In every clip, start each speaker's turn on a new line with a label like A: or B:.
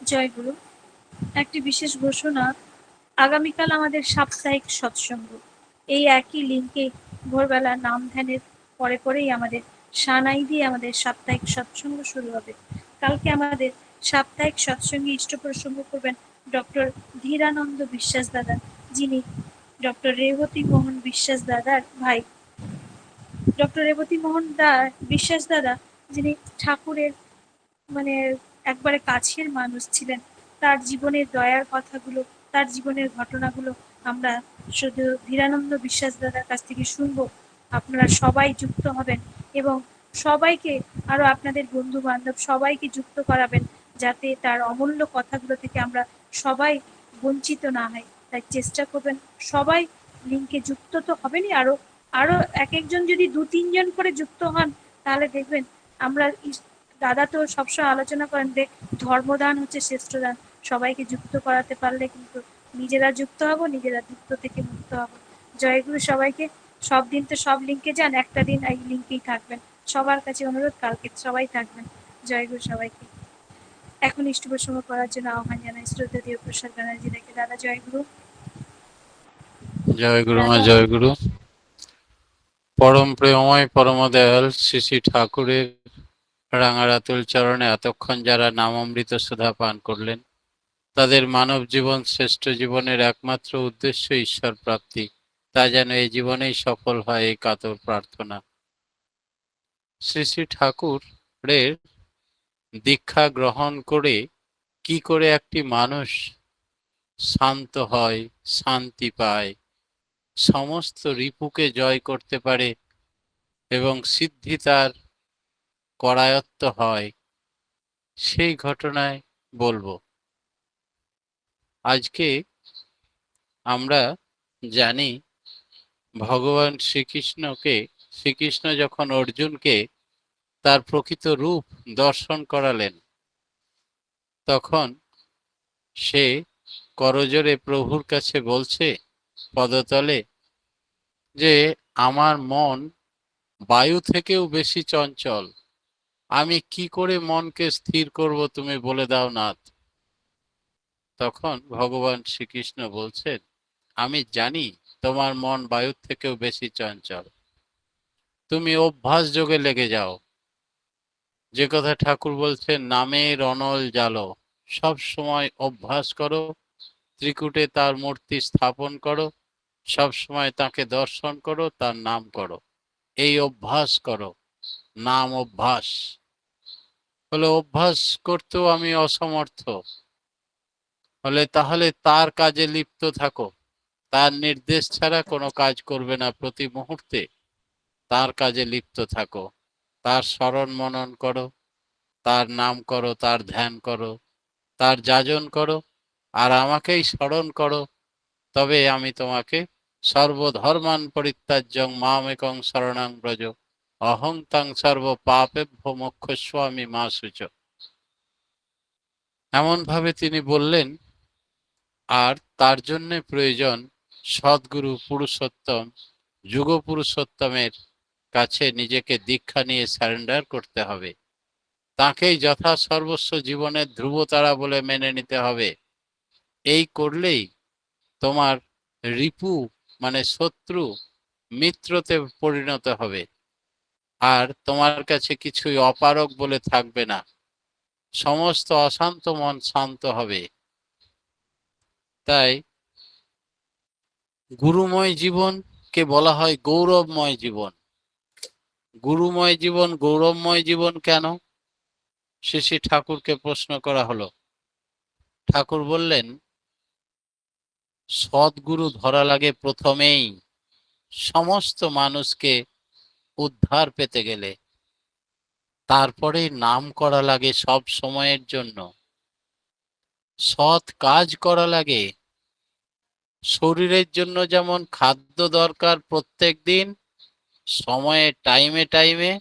A: জয় গুরু। একটি বিশেষ ঘোষণা, আগামীকাল আমাদের সাপ্তাহিক সৎসঙ্গ। এই একই লিঙ্কে ভোরবেলা নাম ধ্যানের পরে পরেই আমাদের সানাই দিয়ে আমাদের সাপ্তাহিক সৎসঙ্গ শুরু হবে। কালকে আমাদের সাপ্তাহিক সৎসঙ্গে ইষ্ট প্রসঙ্গ করবেন ডক্টর ধীরানন্দ বিশ্বাস দাদা, যিনি ডক্টর রেবতী মোহন বিশ্বাস দাদার ভাই। ডক্টর রেবতী মোহন বিশ্বাস দাদা, যিনি ঠাকুরের মানে একবারে কাছের মানুষ ছিলেন। তার জীবনের দয়ার কথাগুলো, তার জীবনের ঘটনাগুলো আমরা শুধু ধীরানন্দ বিশ্বাস দাদার কাছ থেকে শুনবো। আপনারা সবাই যুক্ত হবেন এবং সবাইকে, আরো আপনাদের বন্ধু বান্ধব সবাইকে যুক্ত করাবেন, যাতে তার অমূল্য কথাগুলো থেকে আমরা সবাই বঞ্চিত না হয়। তাই চেষ্টা করবেন সবাই লিঙ্কে যুক্ত তো হবেনই, আরো আরো এক একজন যদি 2-3 জন করে যুক্ত হন, তাহলে দেখবেন আমরা দাদা তো সবসময় আলোচনা করেন যে ধর্মদান হচ্ছে শ্রেষ্ঠ দান। সবাইকে যুক্ত করাতে পারলে কিন্তু নিজেরা যুক্ত হব, নিজেরা যুক্ত থেকে মুক্ত হব। জয়গুরু সবাইকে। সব দিন তো সব লিঙ্কে যান, একটা দিন এই লিঙ্কেই থাকবেন। সবার কাছে অনুরোধ, কালকে সবাই থাকবেন। জয়গুরু সবাইকে। এখন ইষ্ট প্রসঙ্গ করার জন্য আহ্বান জানাই শ্রদ্ধেয় প্রসাদ ব্যানার্জিকে। দাদা জয়গুরু।
B: জয় গুরু মা,
A: দাদা
B: জয় গুরু। পরম প্রেমময় পরম দয়াল শ্রী শ্রী ঠাকুরের রাঙারাতুল চরণে এতক্ষণ যারা নাম অমৃত সুধা পান করলেন, তাদের মানব জীবন শ্রেষ্ঠ জীবনের একমাত্র উদ্দেশ্য ঈশ্বর প্রাপ্তি, তা যেন এই জীবনেই সফল হয়, এই কাতর প্রার্থনা। শ্রী শ্রী ঠাকুরের দীক্ষা গ্রহণ করে কি করে একটি মানুষ শান্ত হয়, শান্তি পায়, সমস্ত রিপুকে জয় করতে পারে এবং সিদ্ধি তার করায়ত্ত হয়, সেই ঘটনায় বলবো। আজকে আমরা জানি ভগবান শ্রীকৃষ্ণ যখন অর্জুনকে তার প্রকৃত রূপ দর্শন করালেন, তখন সে করজোরে প্রভুর কাছে বলছে পদতলে যে আমার মন বায়ু থেকেও বেশি চঞ্চল, আমি কি করে মনকে স্থির করব, তুমি বলে দাও নাথ। তখন ভগবান শ্রীকৃষ্ণ বলছেন, আমি জানি তোমার মন বায়ুর থেকেও বেশি চঞ্চল, তুমি অভ্যাস যোগে লেগে যাও। যে কথা ঠাকুর বলছেন, নামের অনল জালো, সব সময় অভ্যাস করো, ত্রিকুটে তার মূর্তি স্থাপন করো, সব সময় তাকে দর্শন করো, তার নাম করো, এই অভ্যাস করো। নাম অভ্যাস হলে, অভ্যাস করতেও আমি অসমর্থ হলে তাহলে তার কাজে লিপ্ত থাকো, তার নির্দেশ ছাড়া কোনো কাজ করবে না, প্রতি মুহূর্তে তার কাজে লিপ্ত থাকো, তার স্মরণ মনন করো, তার নাম করো, তার ধ্যান করো, তার যাজন করো, আর আমাকেই স্মরণ করো, তবে আমি তোমাকে সর্বধর্মান পরিত্যাজ্যং মামেকং শরণং ব্রজ, অহং তং সর্ব পাপেভ্য মোক্ষস্বামী মা শুচ। এমন ভাবে তিনি বললেন। আর তার জন্য প্রয়োজন সদ্গুরু পুরুষোত্তম, যুগ পুরুষোত্তমের কাছে নিজেকে দীক্ষা নিয়ে সারেন্ডার করতে হবে, তাকেই যথা সর্বস্ব জীবনের ধ্রুবতারা বলে মেনে নিতে হবে। এই করলেই তোমার রিপু মানে শত্রু মিত্রতে পরিণত হবে, আর তোমার কাছে কিছুই অপারক বলে থাকবে না, সমস্ত অশান্ত মন শান্ত হবে। তাই গুরুময় জীবনকে বলা হয় গৌরবময় জীবন। গুরুময় জীবন গৌরবময় জীবন কেন? শ্রী শ্রী ঠাকুরকে প্রশ্ন করা হলো। ঠাকুর বললেন, সদ্গুরু ধরা লাগে প্রথমেই সমস্ত মানুষকে উদ্ধার পেতে গেলে, তারপরে নাম করা লাগে সব সময়ের জন্য, সৎ কাজ করা লাগে। শরীরের জন্য যেমন খাদ্য দরকার প্রত্যেক দিন সময়ে টাইমে টাইমে,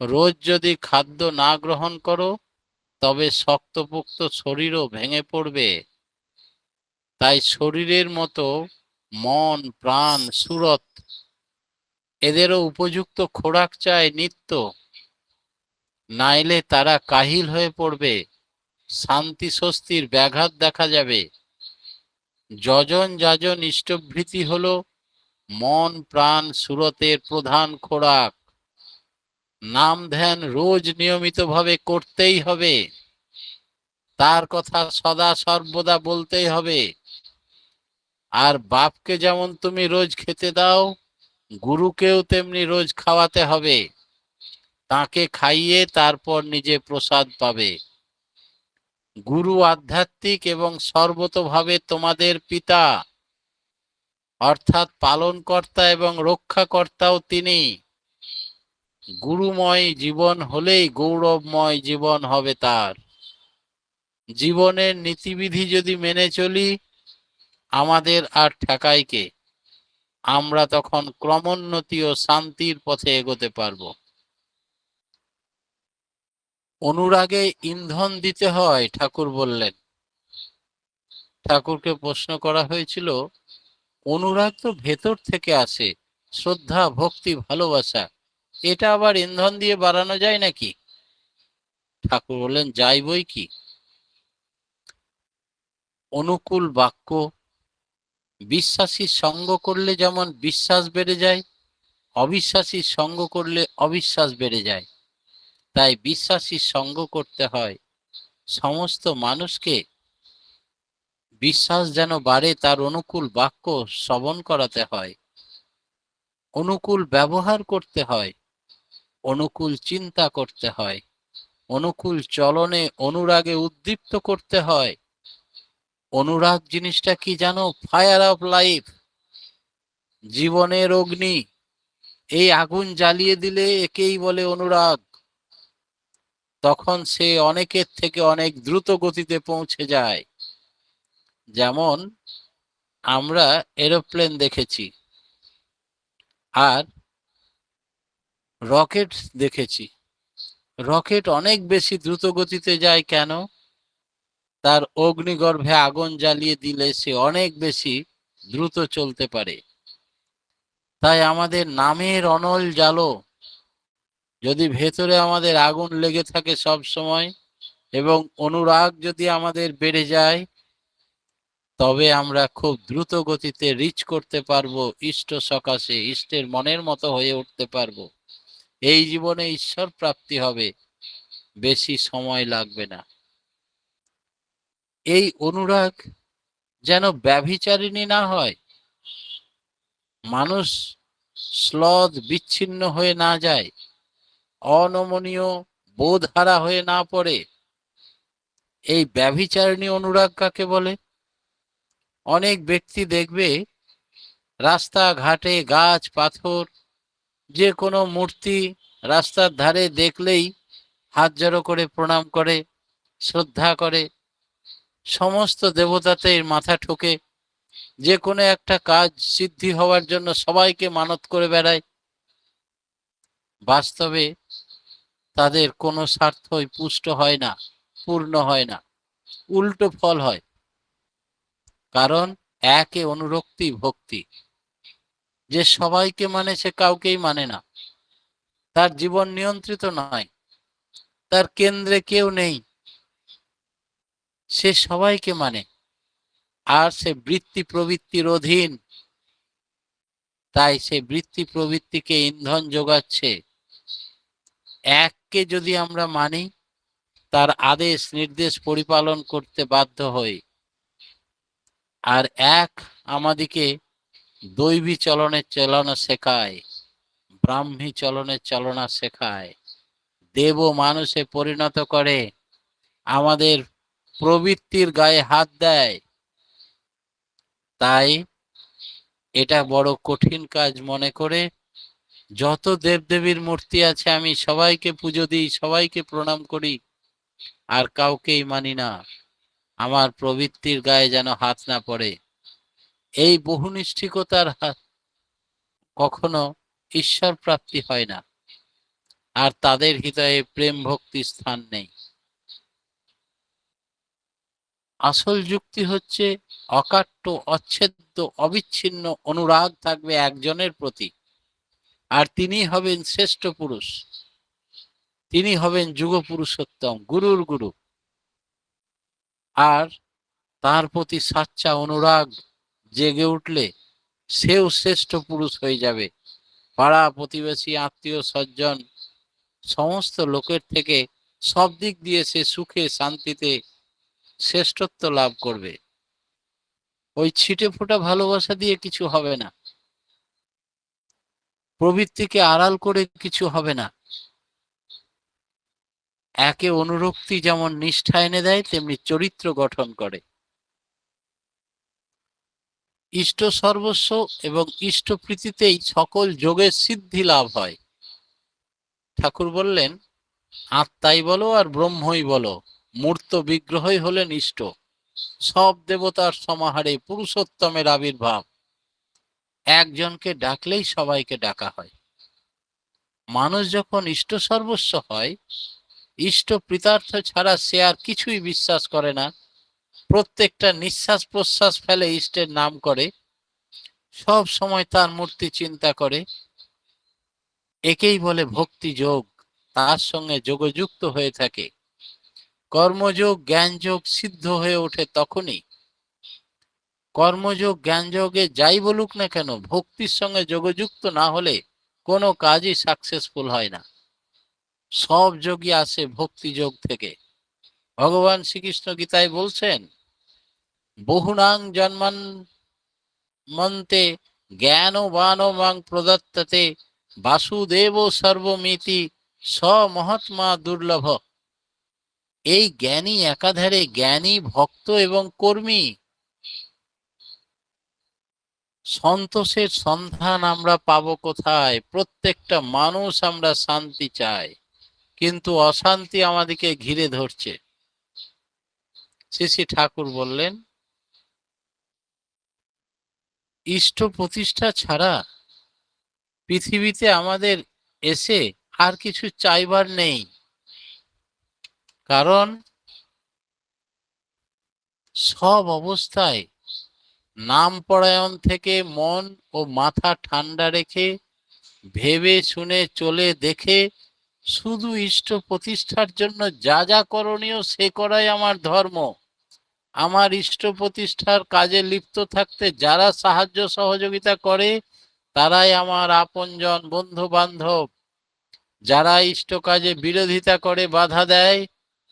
B: রোজ যদি খাদ্য না গ্রহণ করো তবে শক্তপোক্ত শরীরও ভেঙে পড়বে। তাই শরীরের মতো মন প্রাণ সুরত এদেরও উপযুক্ত খোরাক চায় নিত্য, নাইলে তারা কাহিল হয়ে পড়বে। শান্তি স্বস্তির ব্যাঘাত দেখা যাবে। যজন যাজন ইষ্টভৃতি হলো মন প্রাণ সুরতের প্রধান খোরাক। নাম ধ্যান রোজ নিয়মিতভাবে করতেই হবে, তার কথা সদা সর্বদা বলতেই হবে। আর বাপকে যেমন তুমি রোজ খেতে দাও, গুরুকেও তেমনি রোজ খাওয়াতে হবে। তাকে খাইয়ে তারপর নিজে প্রসাদ পাবে। গুরু আধ্যাত্মিক এবং সর্বতোভাবে তোমাদের পিতা, অর্থাৎ পালনকর্তা এবং রক্ষাকর্তাও তিনি। গুরুময় জীবন হলেই গৌরবময় জীবন হবে তার। জীবনের নীতিবিধি যদি মেনে চলি, আমাদের আর ঠেকায় কে? আমরা তখন ক্রমোন্নতি ও শান্তির পথে এগোতে পারব। অনুরাগে ইন্ধন দিতে হয়, ঠাকুর বললেন। ঠাকুরকে প্রশ্ন করা হয়েছিল, অনুরাগ তো ভেতর থেকে আসে, শ্রদ্ধা ভক্তি ভালোবাসা, এটা আবার ইন্ধন দিয়ে বাড়ানো যায় নাকি? ঠাকুর বললেন, যাই বই কি। অনুকূল বাক্য, বিশ্বাসীর সঙ্গ করলে যেমন বিশ্বাস বেড়ে যায়, অবিশ্বাসীর সঙ্গ করলে অবিশ্বাস বেড়ে যায়। তাই বিশ্বাসীর সঙ্গ করতে হয়। সমস্ত মানুষকে বিশ্বাস যেন বাড়ে, তার অনুকূল বাক্য শ্রবণ করাতে হয়, অনুকূল ব্যবহার করতে হয়, অনুকূল চিন্তা করতে হয়, অনুকূল চলনে অনুরাগে উদ্দীপ্ত করতে হয়। অনুরাগ জিনিসটা কি জানো? ফায়ার অফ লাইফ, জীবনের অগ্নি। এই আগুন জ্বালিয়ে দিলে একেই বলে অনুরাগ। তখন সে অনেকের থেকে অনেক দ্রুত গতিতে পৌঁছে যায়। যেমন আমরা এরোপ্লেন দেখেছি আর রকেট দেখেছি। রকেট অনেক বেশি দ্রুত গতিতে যায় কেন? তার অগ্নিগর্ভে আগুন জ্বালিয়ে দিলে সে অনেক বেশি দ্রুত চলতে পারে। তাই আমাদের নামের অনল জ্বালো, যদি ভেতরে আমাদের আগুন লেগে থাকে সব সময় এবং অনুরাগ যদি আমাদের বেড়ে যায়, তবে আমরা খুব দ্রুত গতিতে রিচ করতে পারবো ইষ্ট সকাশে, ইষ্টের মনের মতো হয়ে উঠতে পারবো। এই জীবনে ঈশ্বর প্রাপ্তি হবে, বেশি সময় লাগবে না। এই অনুরাগ যেন ব্যভিচারিণী না হয়, মানুষ শ্লথ বিচ্ছিন্ন হয়ে না যায়, অনমনীয় বোধহারা হয়ে না পড়ে। এই ব্যভিচারিণী অনুরাগ কাকে বলে? অনেক ব্যক্তি দেখবে রাস্তাঘাটে গাছ পাথর যে কোনো মূর্তি রাস্তার ধারে দেখলেই হাত জড়ো করে প্রণাম করে, শ্রদ্ধা করে, সমস্ত দেবতাতে মাথা ঠোকে, যে কোনো একটা কাজ সিদ্ধি হওয়ার জন্য সবাইকে মানত করে বেড়ায়। বাস্তবে তাদের কোনো স্বার্থই পুষ্ট হয় না, পূর্ণ হয় না, উল্টো ফল হয়। কারণ একে অনুরক্তি ভক্তি, যে সবাইকে মানে সে কাউকেই মানে না, তার জীবন নিয়ন্ত্রিত নয়, তার কেন্দ্রে কেউ নেই, সে সবাইকে মানে, আর সে বৃত্তি প্রবৃত্তির অধীন। তাই সে বৃত্তি প্রবৃত্তিকে ইন্ধন যোগাচ্ছে। এককে যদি আমরা মানি, তার আদেশ নির্দেশ পরিপালন করতে বাধ্য হই। আর এক আমাদিকে দৈবী চলনের চালনা শেখায়, ব্রাহ্মী চলনের চালনা শেখায়, দেব মানুষে পরিণত করে, আমাদের প্রবৃত্তির গায়ে হাত দেয়। তাই এটা বড় কঠিন কাজ মনে করে যত দেবদেবীর মূর্তি আছে আমি সবাইকে পুজো দিই, সবাইকে প্রণাম করি, আর কাউকেই মানি না, আমার প্রবৃত্তির গায়ে যেন হাত না পড়ে। এই বহুনিষ্ঠিকতার কখনো ঈশ্বর প্রাপ্তি হয় না, আর তাদের হৃদয়ে প্রেম ভক্তি স্থান নেই। আসল যুক্তি হচ্ছে অকাট্য অচ্ছেদ্য অবিচ্ছিন্ন অনুরাগ থাকবে একজনের প্রতি, আর তিনি হবেন শ্রেষ্ঠ পুরুষ, তিনি হবেন যুগ পুরুষোত্তম, গুরুর গুরু। আর তার প্রতি সাচ্চা অনুরাগ জেগে উঠলে সেও শ্রেষ্ঠ পুরুষ হয়ে যাবে। পাড়া প্রতিবেশী আত্মীয় স্বজন সমস্ত লোকের থেকে সব দিক দিয়ে সে সুখে শান্তিতে শ্রেষ্ঠত্ব লাভ করবে। ওই ছিটে ফোটা ভালোবাসা দিয়ে কিছু হবে না, প্রবৃত্তিকে আড়াল করে কিছু হবে না। একে অনুরক্তি যেমন নিষ্ঠা এনে দেয়, তেমনি চরিত্র গঠন করে। ইষ্ট সর্বস্ব এবং ইষ্ট প্রীতিতেই সকল যোগের সিদ্ধি লাভ হয়। ঠাকুর বললেন, আত্মাই বলো আর ব্রহ্মই বলো, মূর্ত বিগ্রহই হলেন ইষ্ট। সব দেবতার সমাহারে পুরুষোত্তমের আবির্ভাব। একজনকে ডাকলেই সবাইকে ডাকা হয়। মানুষ যখন ইষ্ট সর্বস্ব হয়, ইষ্ট প্রীতার্থ ছাড়া সে আর কিছুই বিশ্বাস করে না। প্রত্যেকটা নিঃশ্বাস প্রশ্বাস ফেলে ইষ্টের নাম করে, সব সময় তার মূর্তি চিন্তা করে। একেই বলে ভক্তি যোগ। তার সঙ্গে যোগযুক্ত হয়ে থাকে। কর্মযোগ জ্ঞানযোগ সিদ্ধ হয়ে ওঠে তখনই। কর্মযোগ জ্ঞানযোগে যাই বলুক না কেন, ভক্তির সঙ্গে যোগযুক্ত না হলে কোনো কাজই সাকসেসফুল হয় না। সব যোগই আসে ভক্তি যোগ থেকে। ভগবান শ্রীকৃষ্ণ গীতায় বলছেন, বহুনাং জন্মান মন্তে জ্ঞানবান মাং প্রদত্ততে বাসুদেব সর্বমিতি স মহাত্মা দুর্লভ। এই জ্ঞানী একাধারে জ্ঞানী, ভক্ত এবং কর্মী। সন্তোষের সন্ধান আমরা পাবো কোথায়? প্রত্যেকটা মানুষ আমরা শান্তি চাই, কিন্তু অশান্তি আমাদেরকে ঘিরে ধরছে। শ্রী শ্রী ঠাকুর বললেন, ইষ্ট প্রতিষ্ঠা ছাড়া পৃথিবীতে আমাদের এসে আর কিছু চাইবার নেই। কারণ সব অবস্থায় নাম পরায়ণ থেকে মন ও মাথা ঠান্ডা রেখে ভেবে শুনে চলে দেখে শুধু ইষ্ট প্রতিষ্ঠার জন্য যা যা করণীয় সে করাই আমার ধর্ম। আমার ইষ্ট প্রতিষ্ঠার কাজে লিপ্ত থাকতে যারা সাহায্য সহযোগিতা করে তারাই আমার আপনজন, বন্ধু বান্ধব। যারা ইষ্ট কাজে বিরোধিতা করে, বাধা দেয়,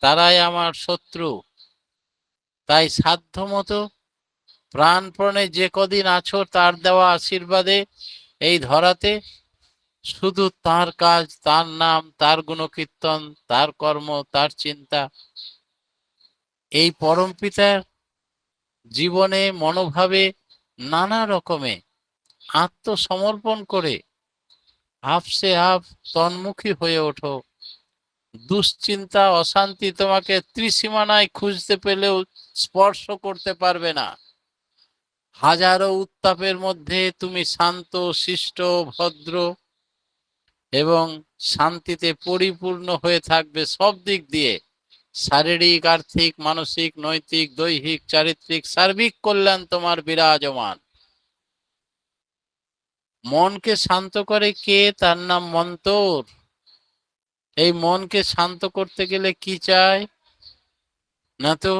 B: তারাই আমার শত্রু। তাই সাধ্যমতো প্রাণপণে যে কদিন আছো তার দেওয়া আশীর্বাদে এই ধরাতে শুধু তার কাজ, তার নাম, তার গুণকীর্তন, তার কর্ম, তার চিন্তা, এই পরম পিতার জীবনে মনোভাবে নানা রকমে আত্মসমর্পণ করে আপসে আপ তন্মুখী হয়ে ওঠো। দুশ্চিন্তা অশান্তি তোমাকে ত্রিসীমানায় খুঁজতে পেলেও স্পর্শ করতে পারবে না। হাজারো উত্তাপের মধ্যে তুমি শান্ত, শিষ্ট, ভদ্র এবং শান্তিতে পরিপূর্ণ হয়ে থাকবে সব দিক দিয়ে। শারীরিক, আর্থিক, মানসিক, নৈতিক, দৈহিক, চারিত্রিক সার্বিক কল্যাণ তোমার বিরাজমান। মনকে শান্ত করে কে? তার নাম মন্তর। এই মনকে শান্ত করতে গেলে কি চাই? না তো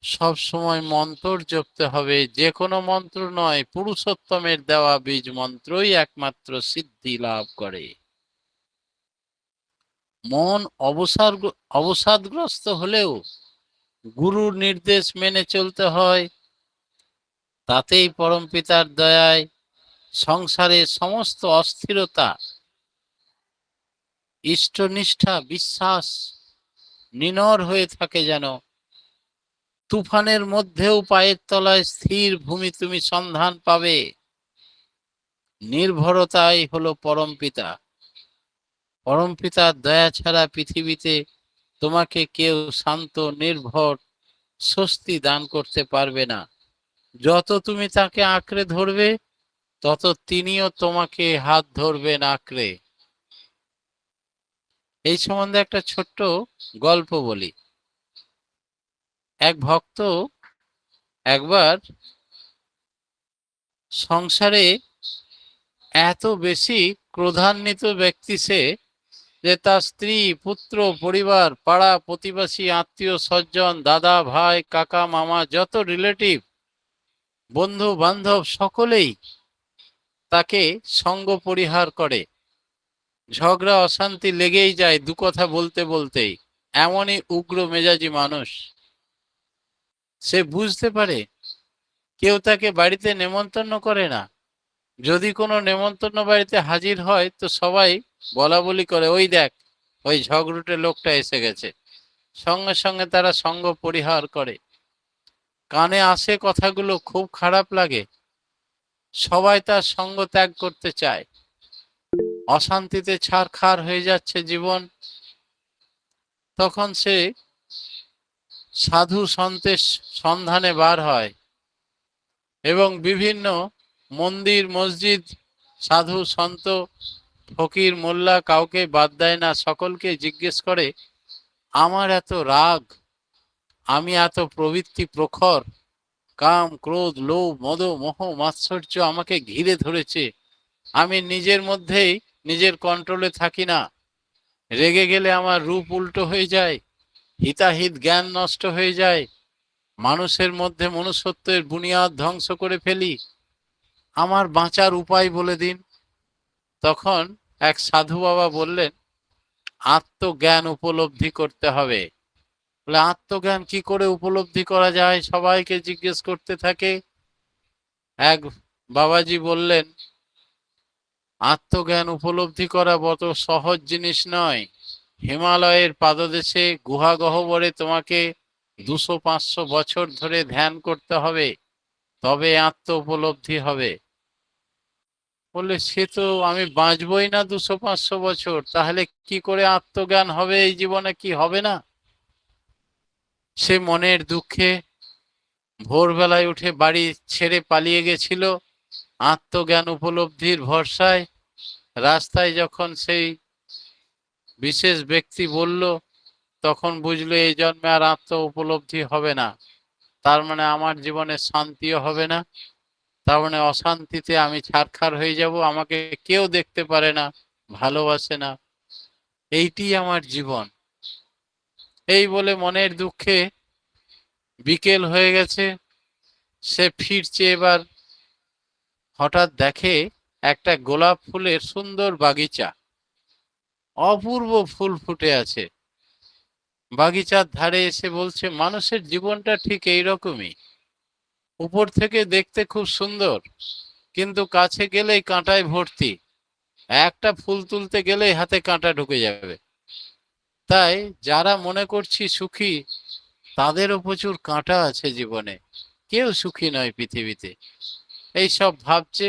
B: সব সময় মন্ত্র জপতে হবে। যে কোনো মন্ত্র নয়, পুরুষোত্তমের দেওয়া বীজ মন্ত্রই একমাত্র সিদ্ধি লাভ করে। মন অবসাদগ্রস্ত হলেও গুরুর নির্দেশ মেনে চলতে হয়। তাতেই পরমপিতার দয়ায় সংসারের সমস্ত অস্থিরতা, ইষ্টনিষ্ঠা, বিশ্বাস নিনর হয়ে থাকে। যেন তুফানের মধ্যেও পায়ের তলায় স্থির ভূমি তুমি সন্ধান পাবে। নির্ভরতাই হলো পরমপিতা। পরমপিতার দয়া ছাড়া পৃথিবীতে তোমাকে কেউ শান্ত, নির্ভর, স্বস্তি দান করতে পারবে না। যত তুমি তাকে আঁকড়ে ধরবে, তত তিনিও তোমাকে হাত ধরবেন আঁকড়ে। এই সম্বন্ধে একটা ছোট্ট গল্প বলি। এক ভক্ত একবার সংসারে এত বেশি ক্রোধান্বিত ব্যক্তি সে, যে তার স্ত্রী, পুত্র, পরিবার, পাড়া প্রতিবেশী, আত্মীয় স্বজন, দাদা ভাই, কাকা মামা, যত রিলেটিভ, বন্ধু বান্ধব সকলেই তাকে সঙ্গ পরিহার করে। ঝগড়া অশান্তি লেগেই যায় দু কথা বলতে বলতেই। এমনই উগ্র মেজাজি মানুষ। সে বুঝতে পারে কেউ তাকে বাড়িতে নেমন্তন্ন করে না। যদি কোনো নেমন্তন্ন বাড়িতে হাজির হয় তো সবাই বলা বলি করে, ওই দেখ ওই ঝগড়ুটে লোকটা এসে গেছে। সঙ্গে সঙ্গে তারা সঙ্গ পরিহার করে। কানে আসে কথাগুলো, খুব খারাপ লাগে। সবাই তার সঙ্গ ত্যাগ করতে চায়। অশান্তিতে ছারখার হয়ে যাচ্ছে জীবন। তখন সে সাধু সন্তের সন্ধানে বার হয় এবং বিভিন্ন মন্দির মসজিদ, সাধু সন্ত, ফকির মোল্লা কাউকে বাদ দেয় না। সকলকে জিজ্ঞেস করে, আমার এত রাগ, আমি এত প্রবৃত্তি প্রখর, কাম ক্রোধ লোভ মদ মোহ মাৎসর্য আমাকে ঘিরে ধরেছে। আমি নিজের মধ্যেই নিজের কন্ট্রোলে থাকি না। রেগে গেলে আমার রূপ উল্টো হয়ে যায়, হিতাহিত জ্ঞান নষ্ট হয়ে যায়, মানুষের মধ্যে মনুষ্যত্বের বুনিয়াদ ধ্বংস করে ফেলি। আমার বাঁচার উপায় বলে দিন। তখন এক সাধু বাবা বললেন, আত্মজ্ঞান উপলব্ধি করতে হবে। বলে, আত্মজ্ঞান কি করে উপলব্ধি করা যায়? সবাইকে জিজ্ঞেস করতে থাকে। এক বাবাজি বললেন, আত্মজ্ঞান উপলব্ধি করা অত সহজ জিনিস নয়। হিমালয়ের পাদদেশে গুহা গহ্বরে তোমাকে 200-500 বছর ধরে ধ্যান করতে হবে, তবে আত্ম উপলব্ধি হবে। বললে, সে তো আমি বাঁচবই না 200-500 বছর, তাহলে কি করে আত্মজ্ঞান হবে? এই জীবনে কি হবে না? সে মনের দুঃখে ভোরবেলায় উঠে বাড়ি ছেড়ে পালিয়ে গেছিল আত্মজ্ঞান উপলব্ধির ভরসায়। রাস্তায় যখন সেই বিশেষ ব্যক্তি বলল, তখন বুঝলো এই জন্মে আর আত্ম উপলব্ধি হবে না। তার মানে আমার জীবনে শান্তিও হবে না, তার মানে অশান্তিতে আমি ছারখার হয়ে যাব, আমাকে কেউ দেখতে পারে না, ভালোবাসে না, এইটি আমার জীবন। এই বলে মনের দুঃখে বিকেল হয়ে গেছে, সে ফিরছে। এবার হঠাৎ দেখে একটা গোলাপ ফুলের সুন্দর বাগিচা, অপূর্ব ফুল ফুটে আছে। বাগিচার ধারে এসে বলছে, মানুষের জীবনটা ঠিক এইরকমই। উপর থেকে দেখতে খুব সুন্দর, কিন্তু কাছে গেলেই কাঁটায় ভর্তি। একটা ফুল তুলতে গেলেই হাতে কাঁটা ঢুকে যাবে। তাই যারা মনে করছি সুখী, তাদেরও প্রচুর কাঁটা আছে জীবনে। কেউ সুখী নয় পৃথিবীতে। এই সব ভাবছে।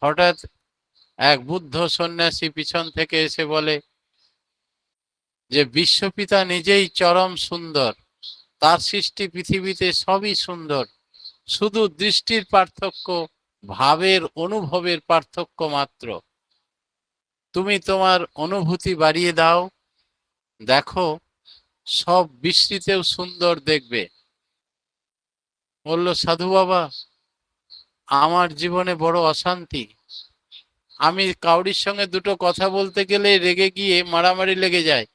B: হঠাৎ এক বুদ্ধ সন্ন্যাসী পিছন থেকে এসে বলে যে, বিশ্বপিতা নিজেই চরম সুন্দর, তার সৃষ্টি পৃথিবীতে সবই সুন্দর, শুধু দৃষ্টির পার্থক্য, ভাবের অনুভবের পার্থক্য মাত্র। তুমি তোমার অনুভূতি বাড়িয়ে দাও, দেখো সব বিশ্রীতেও সুন্দর দেখবে। বলল, সাধু বাবা, আমার জীবনে বড় অশান্তি। আমি কাউরির সঙ্গে দুটো কথা বলতে গেলে রেগে গিয়ে মারামারি লেগে যায়।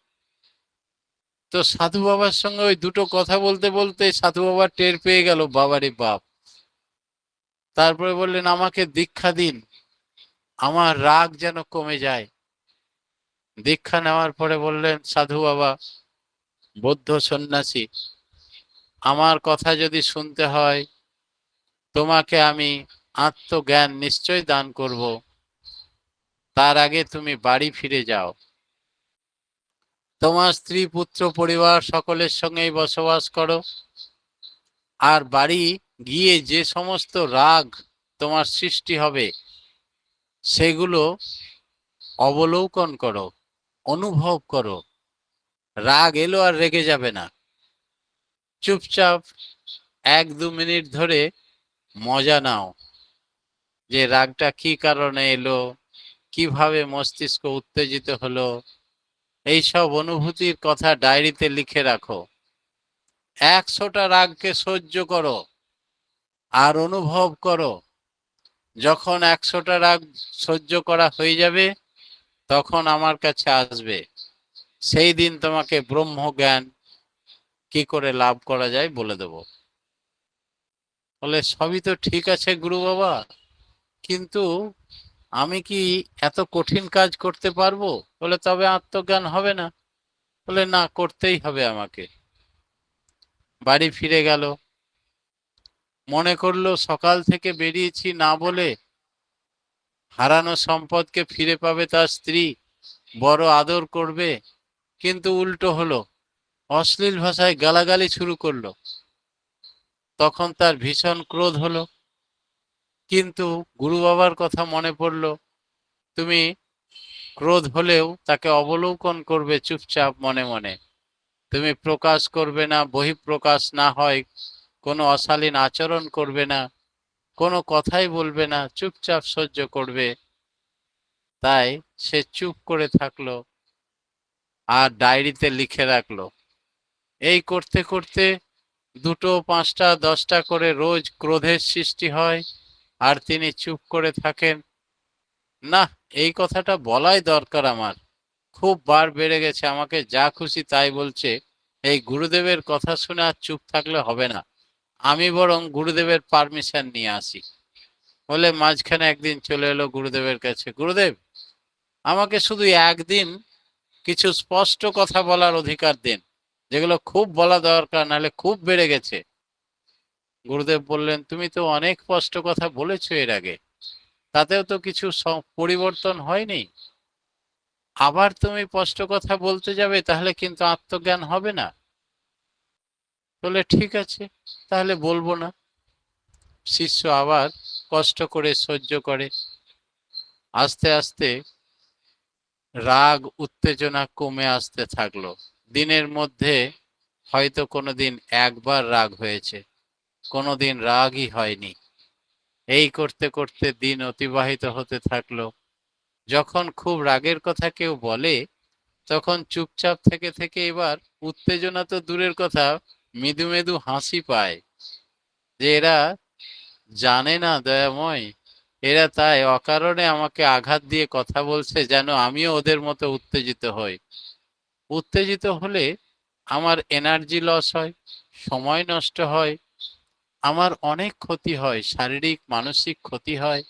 B: তো সাধু বাবার সঙ্গে ওই দুটো কথা বলতে বলতে সাধু বাবা টের পেয়ে গেল, বাবারে বাপ। তারপরে বললেন, আমাকে দীক্ষা দিন, আমার রাগ যেন কমে যায়। দীক্ষা নেওয়ার পরে বললেন, সাধু বাবা, বৌদ্ধ সন্ন্যাসী, আমার কথা যদি শুনতে হয়, তোমাকে আমি আত্মজ্ঞান নিশ্চয় দান করব। তার আগে তুমি বাড়ি ফিরে যাও, তোমার স্ত্রী পুত্র পরিবার সকলের সঙ্গেই বসবাস করো। আর বাড়ি গিয়ে যে সমস্ত রাগ তোমার সৃষ্টি হবে সেগুলো অবলোকন করো, অনুভব করো। রাগ এলো আর রেগে যাবে না, চুপচাপ 1-2 মিনিট ধরে মজা নাও যে রাগটা কি কারণে এলো, কিভাবে মস্তিষ্ক উত্তেজিত হলো। এইসব অনুভূতির কথা ডায়েরিতে লিখে রাখো। 100টা রাগকে সহ্য করো আর অনুভব করো। যখন 100টা রাগ সহ্য করা হয়ে যাবে, তখন আমার কাছে আসবে, সেই দিন তোমাকে ব্রহ্মজ্ঞান কি করে লাভ করা যায় বলে দেব। বলে সবই তো ঠিক আছে গুরু বাবা, কিন্তু আমি কি এত কঠিন কাজ করতে পারবো? বলে তবে আত্মজ্ঞান হবে না। বলে না, করতেই হবে আমাকে। বাড়ি ফিরে গেল, মনে করলো সকাল থেকে বেরিয়েছি না বলে হারানো সম্পদকে ফিরে পাবে তার স্ত্রী, বড় আদর করবে, কিন্তু উল্টো হলো, অশ্লীল ভাষায় গালাগালি শুরু করলো। তখন তার ভীষণ ক্রোধ হলো, কিন্তু গুরু বাবার কথা মনে পড়লো, তুমি ক্রোধ হলেও তাকে অবলোকন করবে চুপচাপ মনে মনে, তুমি প্রকাশ করবে না, বহিঃপ্রকাশ না হয় কোনো অশালীন আচরণ করবে না, কোনো কথাই বলবে না, চুপচাপ সহ্য করবে। তাই সে চুপ করে থাকলো আর ডায়েরিতে লিখে রাখলো। এই করতে করতে 2টো 5টা 10টা করে রোজ ক্রোধের সৃষ্টি হয়, আর তিনি চুপ করে থাকেন। না, এই কথাটা বলাই দরকার আমার, খুব বার বেড়ে গেছে, আমাকে যা খুশি তাই বলছে, এই গুরুদেবের কথা শুনে আর চুপ থাকলে হবে না, আমি বরং গুরুদেবের পারমিশন নিয়ে আসি। বলে মাঝখানে একদিন চলে এলো গুরুদেবের কাছে, গুরুদেব আমাকে শুধু একদিন কিছু স্পষ্ট কথা বলার অধিকার দিন, যেগুলো খুব বলা দরকার, নাহলে খুব বেড়ে গেছে। গুরুদেব বললেন, তুমি তো অনেক স্পষ্ট কথা বলেছো এর আগে, তাতেও তো কিছু পরিবর্তন হয়নি, আবার তুমি স্পষ্ট কথা বলতে যাবে, তাহলে কিন্তু আত্মজ্ঞান হবে না। বলে ঠিক আছে, তাহলে বলবো না। শিষ্য আবার কষ্ট করে সহ্য করে। আস্তে আস্তে রাগ উত্তেজনা কমে আসতে থাকলো। দিনের মধ্যে হয়তো কোনোদিন একবার রাগ হয়েছে, কোনোদিন রাগই হয়নি। এই করতে করতে দিন অতিবাহিত হতে থাকলো। যখন খুব রাগের কথা কেউ বলে, তখন চুপচাপ থেকে থেকে এবার উত্তেজনা তো দূরের কথা, মৃদু মৃদু হাসি পায়, যে এরা জানে না দয়াময়, এরা তাই অকারণে আমাকে আঘাত দিয়ে কথা বলছে, যেন আমিও ওদের মতো উত্তেজিত হই। উত্তেজিত হলে আমার এনার্জি লস হয়, সময় নষ্ট হয়, আমার অনেক ক্ষতি হয়, শারীরিক মানসিক ক্ষতি হয়।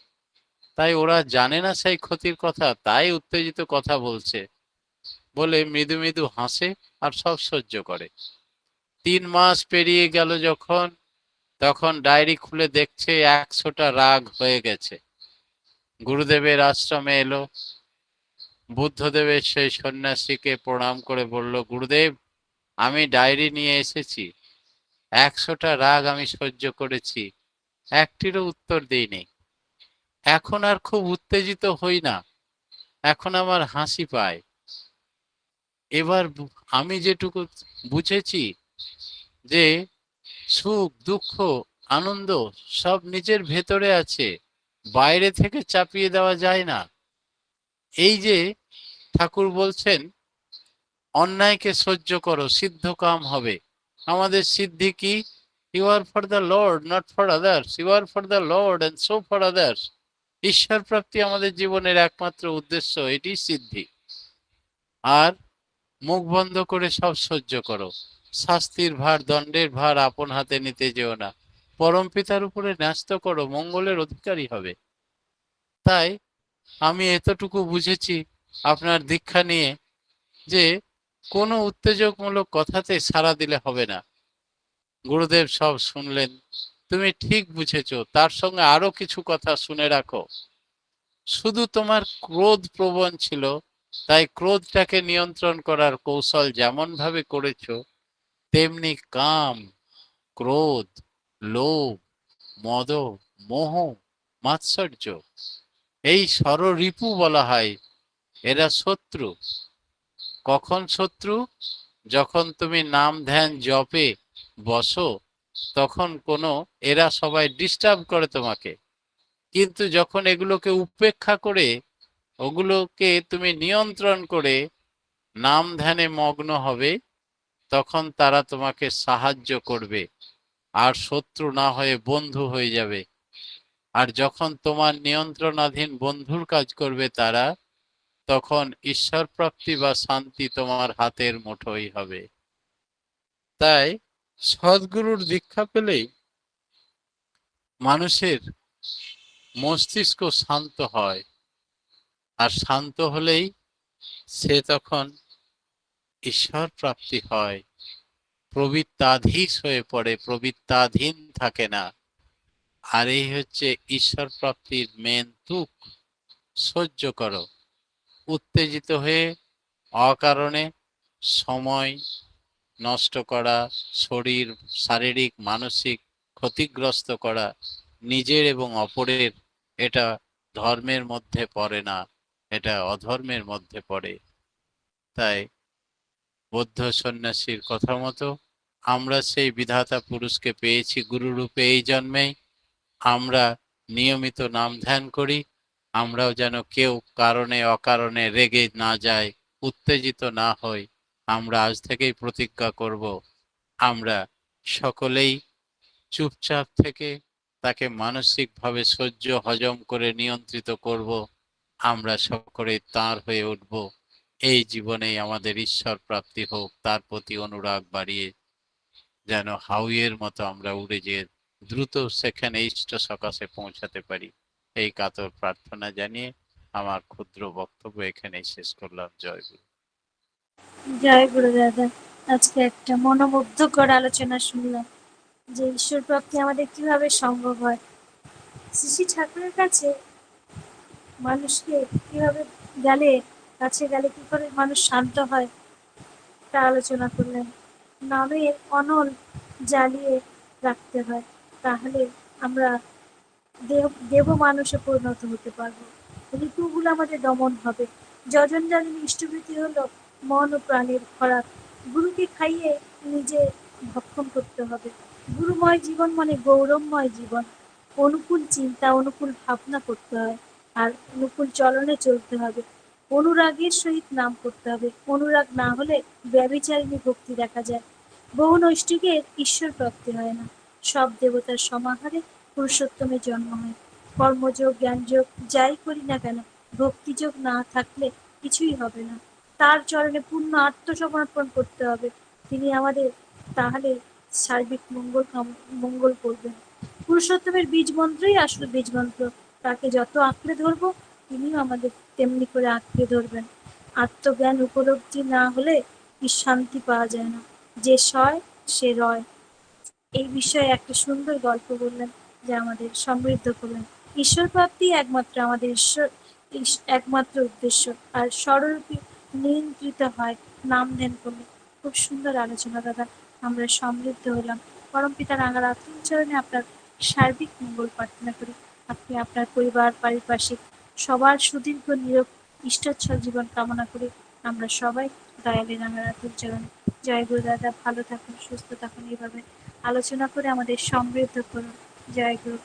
B: তাই ওরা জানে না সেই ক্ষতির কথা, তাই উত্তেজিত কথা বলছে বলে মৃদু মৃদু হাসে আর সব সহ্য করে। 3 মাস পেরিয়ে গেল যখন, তখন ডায়েরি খুলে দেখছে 100টা রাগ হয়ে গেছে। গুরুদেবের আশ্রমে এলো, বুদ্ধদেবের সেই সন্ন্যাসীকে প্রণাম করে বলল, গুরুদেব আমি ডায়েরি নিয়ে এসেছি, 100টা রাগ আমি সহ্য করেছি, একটিরও উত্তর দিইনি, এখন আর খুব উত্তেজিত হই না, এখন আমার হাসি পায়। এবার আমি যেটুকু বুঝেছি যে সুখ দুঃখ আনন্দ সব নিজের ভেতরে আছে, বাইরে থেকে চাপিয়ে দেওয়া যায় না। এই যে ঠাকুর বলছেন অন্যায়কে সহ্য করো সিদ্ধ কাম হবে, আমাদের সিদ্ধি কি? You are for the lord, not for others, you are for the lord and so for others. ঈশ্বর প্রাপ্তি আমাদের জীবনের একমাত্র উদ্দেশ্য, এটি সিদ্ধি। আর মুখ বন্ধ করে সব সহ্য করো, শাস্তির ভার দণ্ডের ভার আপন হাতে নিতে যেও না, পরম পিতার উপরে ন্যস্ত করো, মঙ্গলের অধিকারী হবে। তাই আমি এতটুকু বুঝেছি আপনার দীক্ষা নিয়ে, যে কোনো উত্তেজকমূলক কথাতে সাড়া দিলে হবে না। গুরুদেব সব শুনলেন, তুমি ঠিক বুঝেছো, তার সঙ্গে আরো কিছু কথা শুনে রাখো। শুধু তোমার ক্রোধ প্রবণ ছিল, তাই ক্রোধটাকে নিয়ন্ত্রণ করার কৌশল যেমন ভাবে করেছো, তেমনি কাম, ক্রোধ, লোভ, মদ, মোহ, মাৎসর্য, এই ষড়রিপু বলা হয়, এরা শত্রু। কখন শত্রু? যখন তুমি নাম ধ্যান জপে বসো, তখন কোনো এরা সবাই ডিস্টার্ব করে তোমাকে, কিন্তু যখন এগুলোকে উপেক্ষা করে, ওগুলোকে তুমি নিয়ন্ত্রণ করে নাম ধ্যানে মগ্ন হবে, তখন তারা তোমাকে সাহায্য করবে, আর শত্রু না হয়ে বন্ধু হয়ে যাবে। আর যখন তোমার নিয়ন্ত্রণাধীন বন্ধুর কাজ করবে তারা, তখন ঈশ্বর প্রাপ্তি বা শান্তি তোমার হাতের মুঠোই হবে। তাই সদ্গুরুর দীক্ষা পেলেই মানুষের মস্তিষ্ক শান্ত হয়, আর শান্ত হলেই সে তখন ঈশ্বর প্রাপ্তি হয়, প্রবৃত্তাধীশ হয়ে পড়ে, প্রবৃত্তাধীন থাকে না। আর এই হচ্ছে ঈশ্বর প্রাপ্তির মেন তুক। সহ্য করো, উত্তেজিত হয়ে অকারণে সময় নষ্ট করা, শরীর শারীরিক মানসিক ক্ষতিগ্রস্ত করা নিজের এবং অপরের, এটা ধর্মের মধ্যে পড়ে না, এটা অধর্মের মধ্যে পড়ে। তাই বৌদ্ধ সন্ন্যাসীর কথা মতো আমরা সেই বিধাতা পুরুষকে পেয়েছি গুরুরূপে এই জন্মেই। আমরা নিয়মিত নাম ধ্যান করি, আমরাও যেন কেউ কারণে অকারণে রেগে না যাই, উত্তেজিত না হই। আমরা আজ থেকেই প্রতিজ্ঞা করব, আমরা সকলেই চুপচাপ থেকে তাকে মানসিকভাবে সহ্য হজম করে নিয়ন্ত্রিত করব। আমরা সকলেই তাঁর হয়ে উঠব। এই জীবনেই আমাদের ঈশ্বর প্রাপ্তি হোক, তার প্রতি অনুরাগ বাড়িয়ে যেন হাউইয়ের মতো আমরা উড়ে যেয়ে দ্রুত সেখানে ইষ্ট সকাশে পৌঁছাতে পারি। এই কাতর প্রার্থনা জানিয়ে আমার ক্ষুদ্র বক্তব্য এখানেই শেষ করলাম। জয় গুরু।
A: জয় গুরু দাদা। আজকে একটা মনোমুগ্ধকর আলোচনা শুনলাম যে ঈশ্বর প্রাপ্তি আমাদের কিভাবে সম্ভব হয়। শ্রী শ্রী ঠাকুরের কাছে মানুষকে কিভাবে গেলে, কাছে গেলে কি করে মানুষ শান্ত হয় তা আলোচনা করলেন। নামের অনল জ্বালিয়ে রাখতে হয়, তাহলে আমরা দেব মানুষে পরিণত হতে পারবো। ঋতুগুলো আমাদের দমন হবে। যজন জালিনী ইষ্টভীতি হলো মন ও প্রাণের খোরাক। গুরুকে খাইয়ে নিজে ভক্ষণ করতে হবে। গুরুময় জীবন মানে গৌরবময় জীবন। অনুকূল চিন্তা, অনুকূল ভাবনা করতে হয়, আর অনুকূল চলনে চলতে হবে। অনুরাগের সহিত নাম করতে হবে। অনুরাগ না হলে ব্যভিচারিণী ভক্তি দেখা যায়। বহু নৈষ্ঠিকের ঈশ্বর প্রাপ্তি হয় না। সব দেবতার সমাহারে পুরুষোত্তমের জন্ম হয়। কর্মযোগ, জ্ঞানযোগ যাই করি না কেন, ভক্তিযোগ না থাকলে কিছুই হবে না। তার চরণে পূর্ণ আত্মসমর্পণ করতে হবে। তিনি আমাদের তাহলে সার্বিক মঙ্গল করবেন। পুরুষোত্তমের বীজ মন্ত্রই আসল বীজ মন্ত্র। তাকে যত আঁকড়ে ধরবো, তিনিও আমাদের তেমনি করে আঁকড়ে ধরবেন। আত্মজ্ঞান উপলব্ধি না হলে কি শান্তি পাওয়া যায় না। যে সয় সে রয়। এই বিষয়ে একটা সুন্দর গল্প বললেন, যা আমাদের সমৃদ্ধ করলেন। ঈশ্বর প্রাপ্তি একমাত্র আমাদের একমাত্র উদ্দেশ্য, আর স্বরূপী নিয়ন্ত্রিত হয় নাম ধ্যান করলে। খুব সুন্দর আলোচনা দাদা, আমরা সমৃদ্ধ হলাম। পরম পিতার রাঙা রাতুল চরণে আপনার সার্বিক মঙ্গল প্রার্থনা করি। আপনি আপনার পরিবার, পারিপার্শ্বিক সবার সুদীর্ঘ নিরোগ ইষ্টোচ্ছল জীবন কামনা করি আমরা সবাই দয়ালে রাঙা রাতুল চরণে। জয় গুরু দাদা, ভালো থাকুন, সুস্থ থাকুন, এইভাবে আলোচনা করে আমাদের সমৃদ্ধ করুন। জয় গুরু।